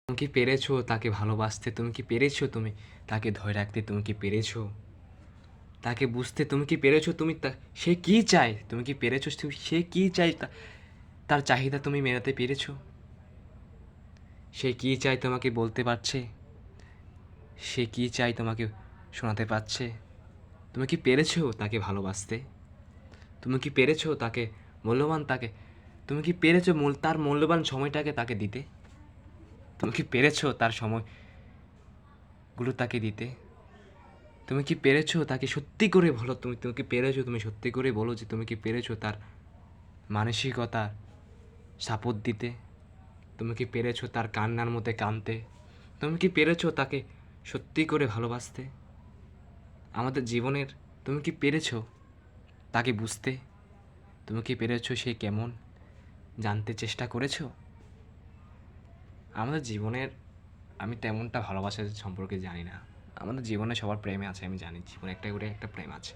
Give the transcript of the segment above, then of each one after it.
তুমি কি পেরেছো তাকে ভালোবাসতে? তুমি কি পেরেছো তুমি তাকে ধরে রাখতে? তুমি কি পেরেছো তাকে বুঝতে? তুমি কি পেরেছো তুমি সে কী চায়? তুমি কি পেরেছো সে কী চায় তার চাহিদা তুমি মেটাতে পেরেছো? সে কী চায় তোমাকে বলতে পারছে? সে কী চায় তোমাকে শোনাতে পারছে? তুমি কি পেরেছো তাকে ভালোবাসতে? তুমি কি পেরেছো তাকে তাকে তুমি কি পেরেছো তার মূল্যবান সময়টাকে তাকে দিতে? তুমি কি পেরেছো তার সময়গুলো তাকে দিতে? তুমি কি পেরেছো তাকে সত্যি করে বলো, তুমি তুমি কি পেরেছো, তুমি সত্যি করে বলো যে তুমি কি পেরেছো তার মানসিকতা সাপোর্ট দিতে? তুমি কি পেরেছো তার কান্নার মধ্যে কাঁদতে? তুমি কি পেরেছো তাকে সত্যি করে ভালোবাসতে? আমাদের জীবনের তুমি কি পেরেছো তাকে বুঝতে? তুমি কি পেরেছো সে কেমন জানতে চেষ্টা করেছো? আমাদের জীবনের আমি তেমনটা ভালোবাসার সম্পর্কে জানি না। আমাদের জীবনে সবার প্রেমে আছে, আমি জানি জীবনে একটা করে একটা প্রেম আছে।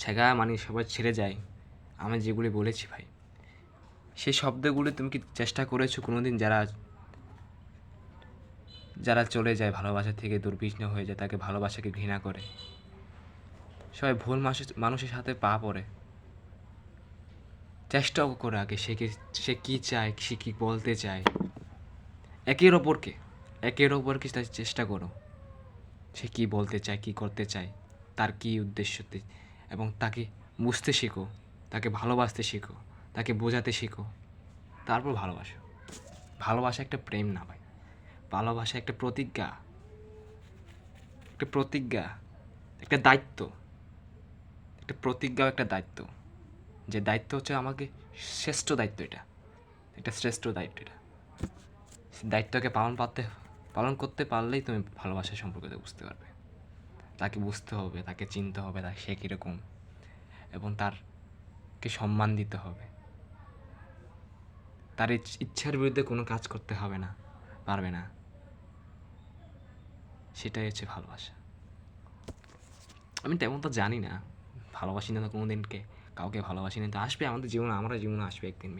ছেঁকা মানে সবাই ছেড়ে যায়, আমি যেগুলি বলেছি ভাই সেই শব্দগুলি তুমি কি চেষ্টা করেছো কোনোদিন? যারা যারা চলে যায় ভালোবাসা থেকে, দুর্বিঘ্ন হয়ে যায়, তাকে ভালোবাসাকে ঘৃণা করে, সবাই ভুল মানুষের সাথে পা পড়ে, চেষ্টাও করে আগে সে কী চায়, সে কী বলতে চায়, একের ওপরকে চেষ্টা করো, সে কী বলতে চায়, কী করতে চায়, তার কী উদ্দেশ্যতে, এবং তাকে বুঝতে শেখো, তাকে ভালোবাসতে শেখো, তাকে বোঝাতে শেখো, তারপর ভালোবাসো। ভালোবাসা একটা প্রেম না ভাই, ভালোবাসা একটা প্রতিজ্ঞা, একটা দায়িত্ব, একটা প্রতিজ্ঞা, একটা দায়িত্ব। যে দায়িত্ব হচ্ছে আমাকে শ্রেষ্ঠ দায়িত্ব, এটা শ্রেষ্ঠ দায়িত্ব। এটা দায়িত্বকে পালন করতে পারলেই তুমি ভালোবাসা সম্পর্কে বুঝতে পারবে। তাকে বুঝতে হবে, তাকে চিনতে হবে, তাকে সে কীরকম, এবং তারকে সম্মান দিতে হবে। তার ইচ্ছার বিরুদ্ধে কোনো কাজ করতে হবে না, পারবে না। সেটাই হচ্ছে ভালোবাসা। আমি তেমন তো জানি না, ভালোবাসি না তো কোনো দিনকে কাউকে ভালোবাসি না, তো আসবে আমাদের জীবনে, আমার জীবনে আসবে একদিন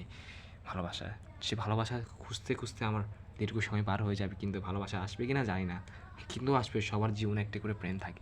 ভালোবাসা। সে ভালোবাসা খুঁজতে খুঁজতে আমার দীর্ঘ সময় পার হয়ে যাবে, কিন্তু ভালোবাসা আসবে কি না জানি না, কিন্তু আসবে। সবার জীবনে একটা করে প্রেম থাকে।